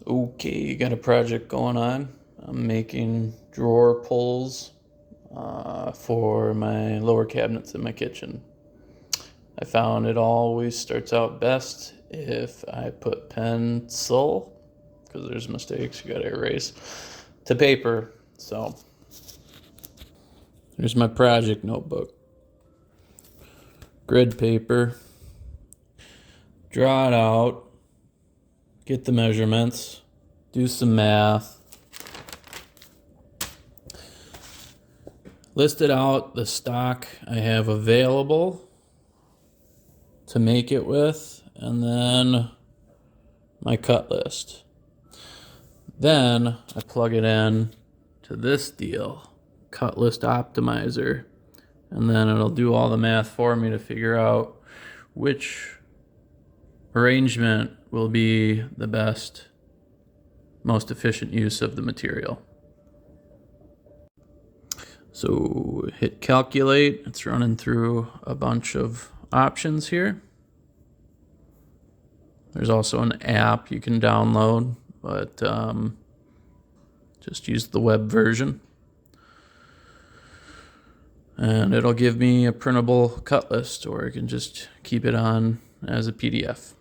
Okay, got a project going on. I'm making drawer pulls for my lower cabinets in my kitchen. I found it always starts out best if I put pencil, because there's mistakes you gotta erase, to paper. So here's my project notebook. Grid paper. Draw it out. Get the measurements. Do some math. Listed out the stock I have available to make it with, and then my cut list. Then I plug it in to this deal, cut list optimizer, and then it'll do all the math for me to figure out which arrangement will be the best, most efficient use of the material. So hit calculate. It's running through a bunch of options here. There's also an app you can download, but just use the web version. And it'll give me a printable cut list, or I can just keep it on as a PDF.